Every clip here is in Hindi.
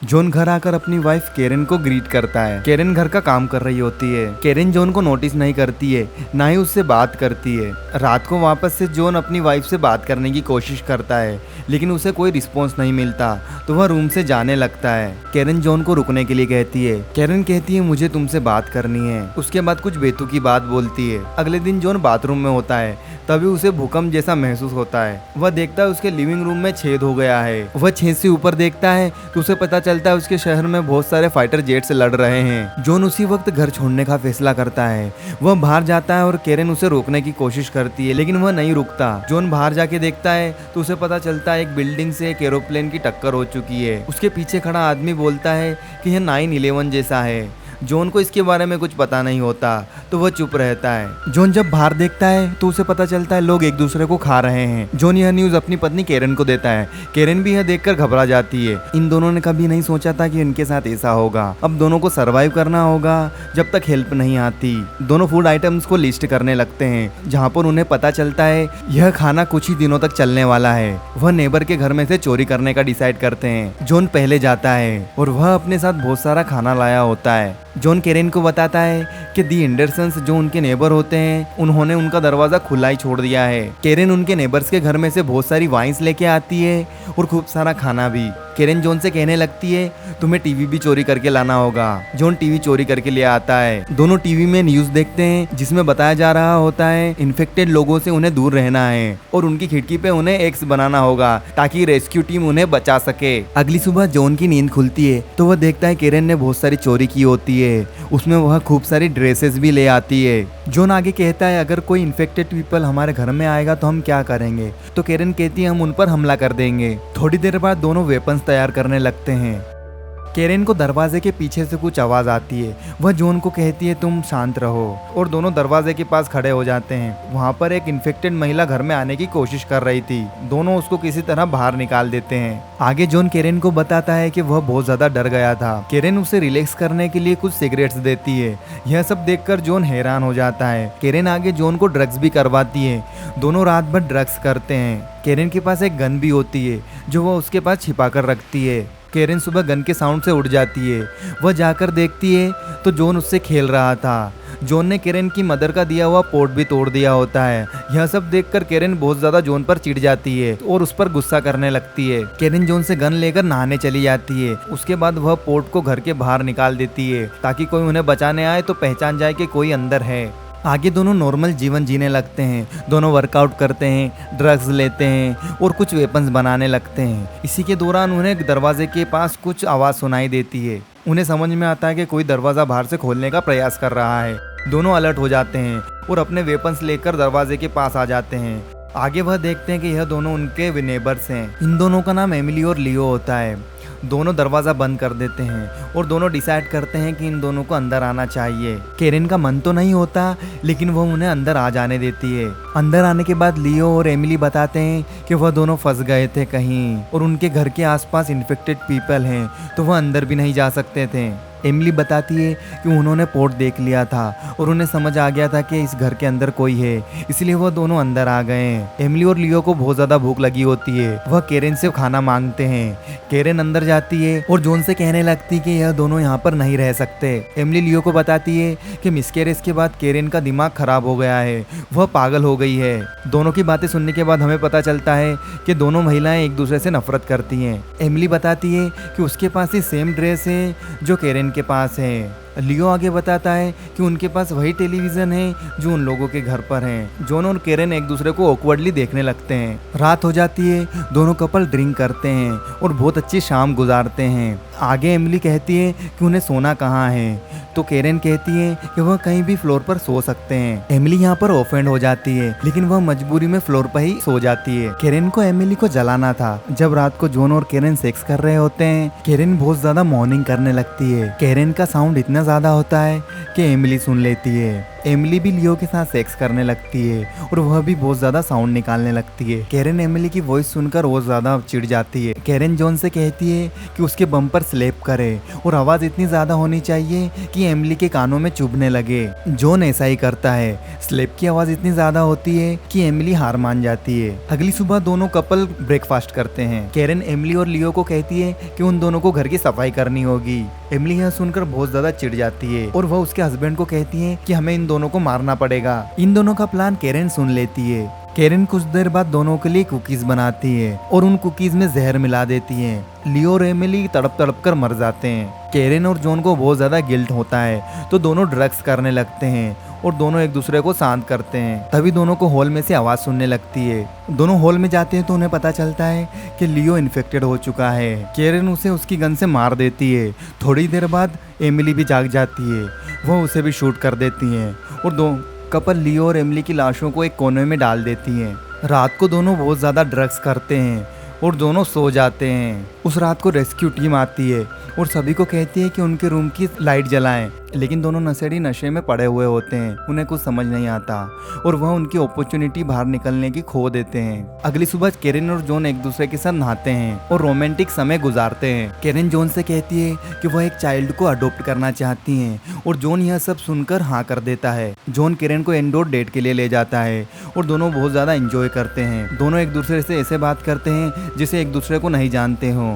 जॉन घर आकर अपनी वाइफ केरन को ग्रीट करता है। केरन घर का काम कर रही होती है। केरन जॉन को नोटिस नहीं करती है, ना ही उससे बात करती है। रात को वापस से जॉन अपनी वाइफ से बात करने की कोशिश करता है, लेकिन उसे कोई रिस्पॉन्स नहीं मिलता, तो वह रूम से जाने लगता है। केरन जॉन को रुकने के लिए कहती है। केरन कहती है मुझे तुमसे बात करनी है। उसके बाद कुछ बेतुकी बात बोलती है। अगले दिन जॉन बाथरूम में होता है, तभी उसे भूकंप जैसा महसूस होता है। वह देखता है उसके लिविंग रूम में छेद हो गया है। वह छेद से ऊपर देखता है तो उसे पता चलता है उसके शहर में बहुत सारे फाइटर जेट से लड़ रहे हैं। जॉन उसी वक्त घर छोड़ने का फैसला करता है। वह बाहर जाता है और केरन उसे रोकने की कोशिश करती है, लेकिन वह नहीं रुकता। जॉन बाहर जाके देखता है तो उसे पता चलता है एक बिल्डिंग से एक एरोप्लेन की टक्कर हो चुकी है। उसके पीछे खड़ा आदमी बोलता है कि यह 9/11 जैसा है। जॉन को इसके बारे में कुछ पता नहीं होता, तो वह चुप रहता है। जॉन जब बाहर देखता है तो उसे पता चलता है लोग एक दूसरे को खा रहे हैं। जॉन यह न्यूज अपनी पत्नी केरन को देता है। केरन भी यह देखकर घबरा जाती है। इन दोनों ने कभी नहीं सोचा था कि इनके साथ ऐसा होगा। अब दोनों को सरवाइव करना होगा जब तक हेल्प नहीं आती। दोनों फूड आइटम्स को लिस्ट करने लगते हैं, जहाँ पर उन्हें पता चलता है यह खाना कुछ ही दिनों तक चलने वाला है। वह नेबर के घर में से चोरी करने का डिसाइड करते हैं। जॉन पहले जाता है और वह अपने साथ बहुत सारा खाना लाया होता है। जॉन केरन को बताता है कि दी एंडरसन्स जो उनके नेबर होते हैं, उन्होंने उनका दरवाजा खुला ही छोड़ दिया है। केरन उनके नेबर्स के घर में से बहुत सारी वाइन्स लेके आती है और खूब सारा खाना भी। केरन जॉन से कहने लगती है तुम्हें टीवी भी चोरी करके लाना होगा। जॉन टीवी चोरी करके ले आता है। दोनों टीवी में न्यूज देखते हैं, जिसमें बताया जा रहा होता है इन्फेक्टेड लोगों से उन्हें दूर रहना है और उनकी खिड़की पे उन्हें एक्स बनाना होगा ताकि रेस्क्यू टीम उन्हें बचा सके। अगली सुबह जॉन की नींद खुलती है तो वह देखता है केरन ने बहुत सारी चोरी की होती है। उसमें वह खूब सारी ड्रेसेस भी ले आती है। जॉन आगे कहता है अगर कोई इन्फेक्टेड पीपल हमारे घर में आएगा तो हम क्या करेंगे। तो केरन कहती है हम उन पर हमला कर देंगे। थोड़ी देर बाद दोनों वेपन्स तैयार करने लगते हैं। केरन को दरवाजे के पीछे से कुछ आवाज आती है। वह जॉन को कहती है तुम शांत रहो, और दोनों दरवाजे के पास खड़े हो जाते हैं। वहाँ पर एक इन्फेक्टेड महिला घर में आने की कोशिश कर रही थी। दोनों उसको किसी तरह बाहर निकाल देते हैं। आगे जॉन केरन को बताता है कि वह बहुत ज्यादा डर गया था। केरन उसे रिलैक्स करने के लिए कुछ सिगरेट्स देती है। यह सब देखकर जॉन हैरान हो जाता है। केरन आगे जॉन को ड्रग्स भी करवाती है। दोनों रात भर ड्रग्स करते हैं। केरन के पास एक गन भी होती है जो वह उसके पास छिपा कर रखती है। केरन सुबह गन के साउंड से उठ जाती है। वह जाकर देखती है तो जॉन उससे खेल रहा था। जॉन ने केरन की मदर का दिया हुआ पोर्ट भी तोड़ दिया होता है। यह सब देखकर केरन बहुत ज्यादा जॉन पर चिढ़ जाती है और उस पर गुस्सा करने लगती है। केरन जॉन से गन लेकर नहाने चली जाती है। उसके बाद वह पोर्ट को घर के बाहर निकाल देती है ताकि कोई उन्हें बचाने आए तो पहचान जाए कि कोई अंदर है। आगे दोनों नॉर्मल जीवन जीने लगते हैं। दोनों वर्कआउट करते हैं, ड्रग्स लेते हैं और कुछ वेपन्स बनाने लगते हैं। इसी के दौरान उन्हें दरवाजे के पास कुछ आवाज़ सुनाई देती है। उन्हें समझ में आता है कि कोई दरवाज़ा बाहर से खोलने का प्रयास कर रहा है। दोनों अलर्ट हो जाते हैं और अपने वेपन्स लेकर दरवाजे के पास आ जाते हैं। आगे वह देखते हैं कि यह दोनों उनके नेबर्स हैं। इन दोनों का नाम एमिली और लियो होता है। दोनों दरवाजा बंद कर देते हैं और दोनों डिसाइड करते हैं कि इन दोनों को अंदर आना चाहिए। केरन का मन तो नहीं होता, लेकिन वह उन्हें अंदर आ जाने देती है। अंदर आने के बाद लियो और एमिली बताते हैं कि वह दोनों फंस गए थे कहीं और उनके घर के आसपास इन्फेक्टेड पीपल हैं, तो वह अंदर भी नहीं जा सकते थे। एमिली बताती है कि उन्होंने पोर्ट देख लिया था और उन्हें समझ आ गया था कि इस घर के अंदर कोई है, इसलिए वह दोनों अंदर आ गए। एमिली और लियो को बहुत ज्यादा भूख लगी होती है। वह केरन से खाना मांगते हैं। केरन अंदर जाती है और जॉन से कहने लगती कि यह दोनों यहाँ पर नहीं रह सकते। एमिली लियो को बताती है कि मिसकैरेज के बाद केरन का दिमाग खराब हो गया है, वह पागल हो गई है। दोनों की बातें सुनने के बाद हमें पता चलता है कि दोनों महिलाएं एक दूसरे से नफरत करती हैं। एमिली बताती है कि उसके पास ही सेम ड्रेस है जो केरन के पास है। लियो आगे बताता है कि उनके पास वही टेलीविजन है जो उन लोगों के घर पर है। जॉन और केरन एक दूसरे को ऑकवर्डली देखने लगते हैं। रात हो जाती है। दोनों कपल ड्रिंक करते हैं और बहुत अच्छी शाम गुजारते हैं। आगे एमिली कहती है कि उन्हें सोना कहाँ है, तो केरन कहती है कि वह कहीं भी फ्लोर पर सो सकते हैं। एमिली यहाँ पर ऑफेंड हो जाती है, लेकिन वह मजबूरी में फ्लोर पर ही सो जाती है। केरन को एमिली को जलाना था। जब रात को जॉन और केरन सेक्स कर रहे होते हैं, केरन बहुत ज्यादा मॉर्निंग करने लगती है। केरन का साउंड इतना ज्यादा होता है कि एमिली सुन लेती है। एमिली भी लियो के साथ सेक्स करने लगती है और वह भी बहुत ज्यादा साउंड निकालने लगती है। कैरन एमिली की वॉइस सुनकर और ज्यादा चिढ़ जाती है। कैरन जॉन से कहती है कि उसके बम पर स्लैप करे और आवाज इतनी ज्यादा होनी चाहिए कि एमिली के कानों में चुभने लगे। जॉन ऐसा ही करता है। स्लैप की आवाज इतनी ज्यादा होती है कि एमिली हार मान जाती है। अगली सुबह दोनों कपल ब्रेकफास्ट करते हैं। कैरन एमिली और लियो को कहती है कि उन दोनों को घर की सफाई करनी होगी। एमिली यह सुनकर बहुत ज्यादा चिढ़ जाती है और वह उसके हस्बैंड को कहती है कि हमें इन दोनों को मारना पड़ेगा। इन दोनों का प्लान कैरन सुन लेती है। कैरन कुछ देर बाद दोनों के लिए कुकीज बनाती है और उन कुकीज में जहर मिला देती है। लियो और एमिली तड़प तड़प कर मर जाते हैं। कैरन और जॉन को बहुत ज्यादा गिल्ट होता है तो दोनों ड्रग्स करने लगते हैं और दोनों एक दूसरे को शांत करते हैं। तभी दोनों को हॉल में से आवाज सुनने लगती है। दोनों हॉल में जाते हैं तो उन्हें पता चलता है कि लियो इन्फेक्टेड हो चुका है। कैरन उसे उसकी गन से मार देती है। थोड़ी देर बाद एमिली भी जाग जाती है। वह उसे भी शूट कर देती है और दो कपल लियो और एमिली की लाशों को एक कोने में डाल देती हैं। रात को दोनों बहुत ज़्यादा ड्रग्स करते हैं और दोनों सो जाते हैं। उस रात को रेस्क्यू टीम आती है और सभी को कहती है कि उनके रूम की लाइट जलाएं, लेकिन दोनों नशेड़ी नशे में पड़े हुए होते हैं। उन्हें कुछ समझ नहीं आता और वह उनकी अपॉर्चुनिटी बाहर निकलने की खो देते हैं। अगली सुबह कैरन और जॉन एक दूसरे के साथ नहाते हैं और रोमांटिक समय गुजारते हैं। कैरन जॉन से कहती है कि वह एक चाइल्ड को अडॉप्ट करना चाहती हैं और जॉन यह सब सुनकर हाँ कर देता है। जॉन कैरन को इंडोर डेट के लिए ले जाता है और दोनों बहुत ज्यादा एंजॉय करते हैं। दोनों एक दूसरे से ऐसे बात करते हैं जिसे एक दूसरे को नहीं जानते हो।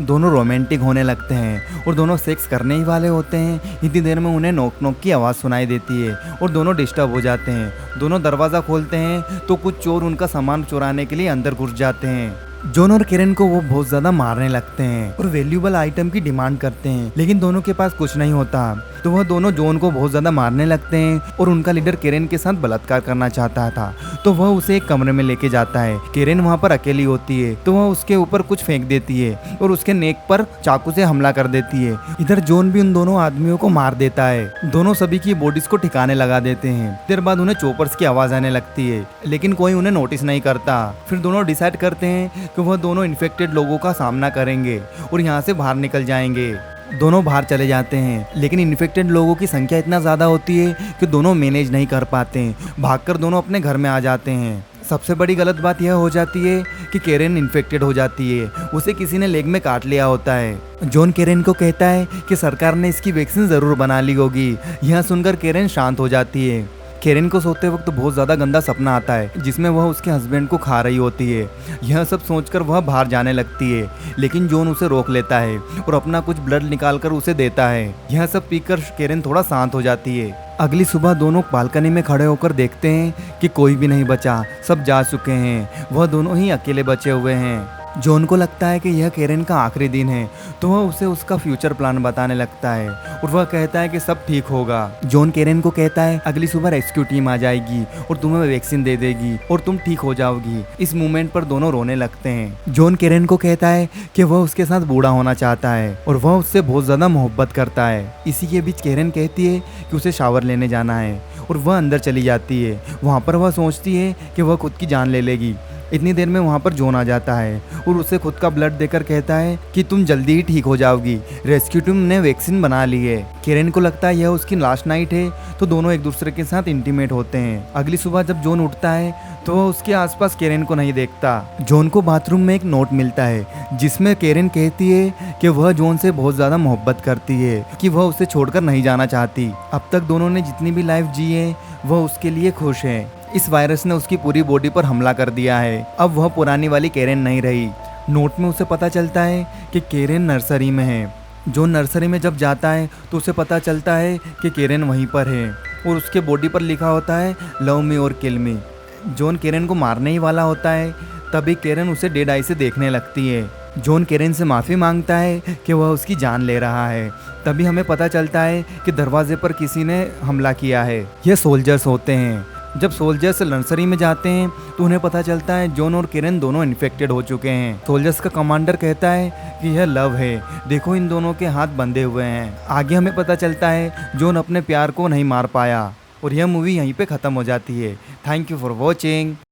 दोनों रोमांटिक होने लगते हैं और दोनों सेक्स करने ही वाले होते हैं। इतनी देर में उन्हें नॉक नॉक की आवाज़ सुनाई देती है और दोनों डिस्टर्ब हो जाते हैं। दोनों दरवाज़ा खोलते हैं तो कुछ चोर उनका सामान चुराने के लिए अंदर घुस जाते हैं। जॉन और कैरन को वो बहुत ज़्यादा मारने लगते हैं और वैल्यूएबल आइटम की डिमांड करते हैं, लेकिन दोनों के पास कुछ नहीं होता। तो वह दोनों जॉन को बहुत ज़्यादा मारने लगते हैं और उनका लीडर कैरन के साथ बलात्कार करना चाहता था तो वह उसे एक कमरे में लेके जाता है। कैरन वहाँ पर अकेली होती है तो वह उसके ऊपर कुछ फेंक देती है और उसके नेक पर चाकू से हमला कर देती है। इधर जॉन भी उन दोनों आदमियों को मार देता है। दोनों सभी की बॉडीज को ठिकाने लगा देते हैं। देर बाद उन्हें चॉपर्स की आवाज़ आने लगती है, लेकिन कोई उन्हें नोटिस नहीं करता। फिर दोनों डिसाइड करते हैं कि वह दोनों इन्फेक्टेड लोगों का सामना करेंगे और यहाँ से बाहर निकल जाएंगे। दोनों बाहर चले जाते हैं, लेकिन इन्फेक्टेड लोगों की संख्या इतना ज़्यादा होती है कि दोनों मैनेज नहीं कर पाते। भागकर दोनों अपने घर में आ जाते हैं। सबसे बड़ी गलत बात यह हो जाती है कि कैरन इन्फेक्टेड हो जाती है। उसे किसी ने लेग में काट लिया होता है। जॉन कैरन को कहता है कि सरकार ने इसकी वैक्सीन ज़रूर बना ली होगी। यह सुनकर कैरन शांत हो जाती है। कैरन को सोते वक्त बहुत ज़्यादा गंदा सपना आता है जिसमें वह उसके हस्बैंड को खा रही होती है। यह सब सोचकर वह बाहर जाने लगती है, लेकिन जॉन उसे रोक लेता है और अपना कुछ ब्लड निकालकर उसे देता है। यह सब पीकर कैरन थोड़ा शांत हो जाती है। अगली सुबह दोनों बालकनी में खड़े होकर देखते हैं कि कोई भी नहीं बचा, सब जा चुके हैं। वह दोनों ही अकेले बचे हुए हैं। जॉन को लगता है कि यह कैरन का आखिरी दिन है तो वह उसे उसका फ्यूचर प्लान बताने लगता है और वह कहता है कि सब ठीक होगा। जॉन कैरन को कहता है अगली सुबह रेस्क्यू टीम आ जाएगी और तुम्हें वैक्सीन दे देगी और तुम ठीक हो जाओगी। इस मोमेंट पर दोनों रोने लगते हैं। जॉन कैरन को कहता है कि वह उसके साथ बूढ़ा होना चाहता है और वह उससे बहुत ज्यादा मोहब्बत करता है। इसी के बीच कैरन कहती है कि उसे शावर लेने जाना है और वह अंदर चली जाती है। वहाँ पर वह सोचती है कि वह खुद की जान ले लेगी। इतनी देर में वहाँ पर जॉन आ जाता है और उसे खुद का ब्लड देकर कहता है कि तुम जल्दी ही ठीक हो जाओगी, रेस्क्यू टीम ने वैक्सीन बना ली है। कैरन को लगता है यह उसकी लास्ट नाइट है तो दोनों एक दूसरे के साथ इंटीमेट होते हैं। अगली सुबह जब जॉन उठता है तो वह उसके आसपास कैरन को नहीं देखता। जॉन को बाथरूम में एक नोट मिलता है जिसमें कैरन कहती है कि वह जॉन से बहुत ज़्यादा मोहब्बत करती है, कि वह उसे छोड़कर नहीं जाना चाहती। अब तक दोनों ने जितनी भी लाइफ जी है वह उसके लिए खुश है। इस वायरस ने उसकी पूरी बॉडी पर हमला कर दिया है। अब वह पुरानी वाली कैरन नहीं रही। नोट में उसे पता चलता है कि कैरन नर्सरी में है। जो नर्सरी में जब जाता है तो उसे पता चलता है कि कैरन वहीं पर है और उसके बॉडी पर लिखा होता है लव मी और किल मी। जॉन कैरन को मारने ही वाला होता है, तभी कैरन उसे डेड आई से देखने लगती है। जॉन कैरन से माफ़ी मांगता है कि वह उसकी जान ले रहा है। तभी हमें पता चलता है कि दरवाजे पर किसी ने हमला किया है। ये सोल्जर्स होते हैं। जब सोल्जर्स नर्सरी में जाते हैं तो उन्हें पता चलता है जॉन और कैरन दोनों इन्फेक्टेड हो चुके हैं। सोल्जर्स का कमांडर कहता है कि यह लव है, देखो इन दोनों के हाथ बंधे हुए हैं। आगे हमें पता चलता है जॉन अपने प्यार को नहीं मार पाया और यह मूवी यहीं पे ख़त्म हो जाती है। Thank you for watching.